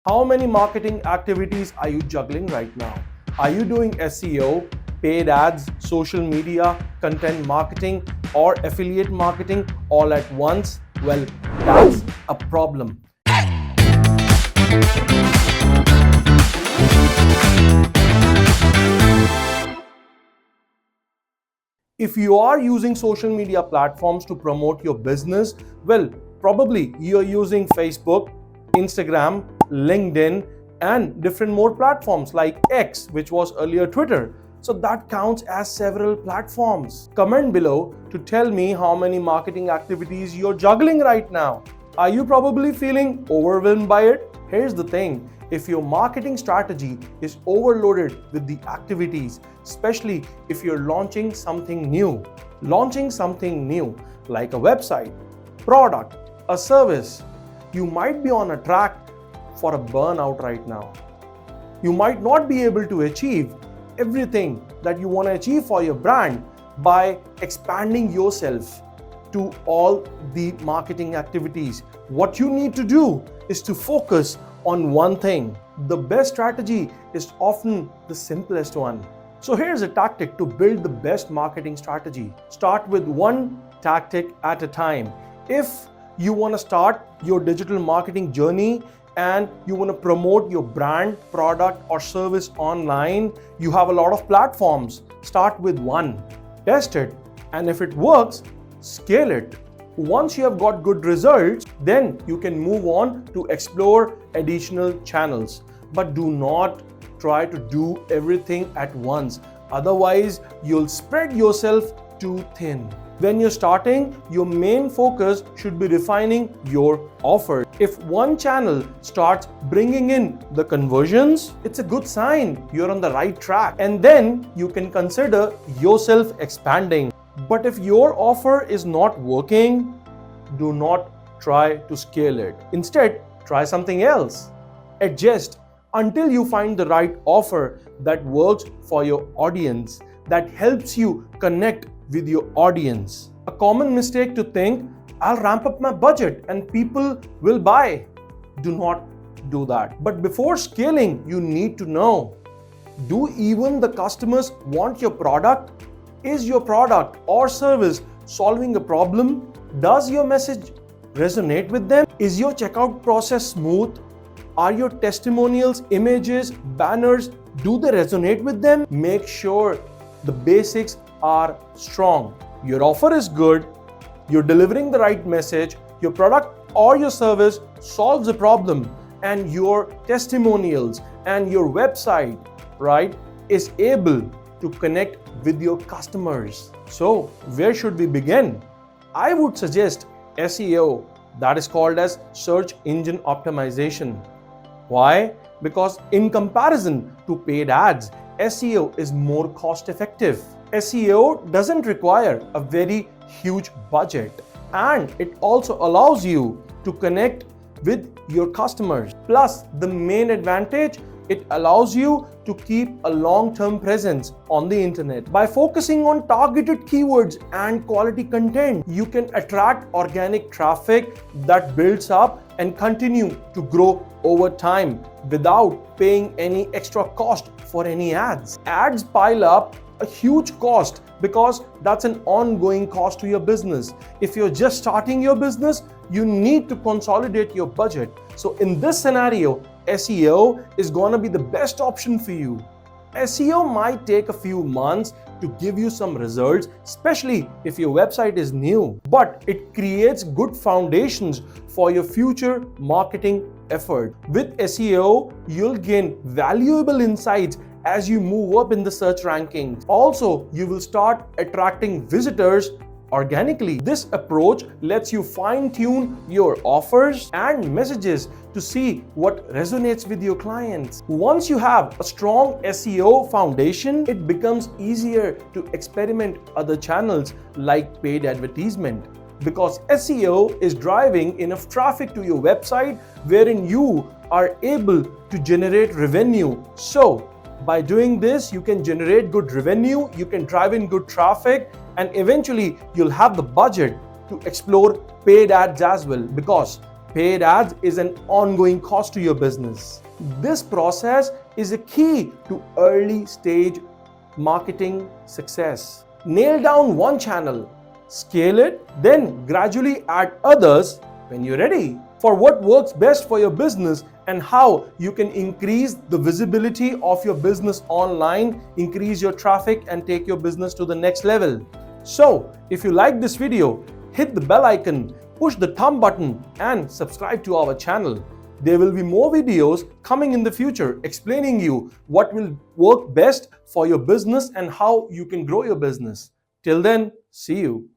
How many marketing activities are you juggling right now? Are you doing SEO, paid ads, social media, content marketing, or affiliate marketing all at once? Well, that's a problem. If you are using social media platforms to promote your business, well, probably you're using Facebook, Instagram, LinkedIn, and different more platforms like X, which was earlier Twitter. So that counts as several platforms. Comment below to tell me how many marketing activities you're juggling right now. Are you probably feeling overwhelmed by it? Here's the thing. If your marketing strategy is overloaded with the activities, especially if you're launching something new like a website, product, a service, you might be on a track for a burnout right now. You might not be able to achieve everything that you want to achieve for your brand by expanding yourself to all the marketing activities. What you need to do is to focus on one thing. The best strategy is often the simplest one. So here's a tactic to build the best marketing strategy. Start with one tactic at a time. If you want to start your digital marketing journey and you want to promote your brand, product, or service online, you have a lot of platforms. Start with one, test it, and if it works, scale it. Once you have got good results, then you can move on to explore additional channels. But do not try to do everything at once. Otherwise, you'll spread yourself too thin. When you're starting, your main focus should be refining your offer. If one channel starts bringing in the conversions, it's a good sign you're on the right track. And then you can consider yourself expanding. But if your offer is not working, do not try to scale it. Instead, try something else. Adjust until you find the right offer that works for your audience, that helps you connect with your audience. A common mistake to think, I'll ramp up my budget and people will buy. Do not do that. But before scaling, you need to know, do even the customers want your product? Is your product or service solving a problem? Does your message resonate with them? Is your checkout process smooth? Are your testimonials, images, banners, do they resonate with them? Make sure the basics are strong. Your offer is good, you're delivering the right message, your product or your service solves a problem, and your testimonials and your website, right, is able to connect with your customers. So, where should we begin? I would suggest SEO, that is called as search engine optimization. Why? Because in comparison to paid ads, SEO is more cost effective. SEO doesn't require a very huge budget, and it also allows you to connect with your customers. Plus, the main advantage, it allows you to keep a long-term presence on the internet. By focusing on targeted keywords and quality content, you can attract organic traffic that builds up and continue to grow over time without paying any extra cost for any ads. Ads pile up a huge cost because that's an ongoing cost to your business. If you're just starting your business, you need to consolidate your budget. So in this scenario, SEO is gonna be the best option for you. SEO might take a few months to give you some results, especially if your website is new, but it creates good foundations for your future marketing effort. With SEO, you'll gain valuable insights as you move up in the search rankings. Also, you will start attracting visitors organically. This approach lets you fine-tune your offers and messages to see what resonates with your clients. Once you have a strong SEO foundation, it becomes easier to experiment other channels like paid advertisement, because SEO is driving enough traffic to your website wherein you are able to generate revenue. So, by doing this, you can generate good revenue, you can drive in good traffic, and eventually you'll have the budget to explore paid ads as well, because Paid ads is an ongoing cost to your business. This process is a key to early stage marketing success. Nail down one channel, scale it, then gradually add others when you're ready. For what works best for your business and how you can increase the visibility of your business online, increase your traffic, and take your business to the next level. So, if you like this video, hit the bell icon, push the thumb button, and subscribe to our channel. There will be more videos coming in the future explaining you what will work best for your business and how you can grow your business. Till then, see you.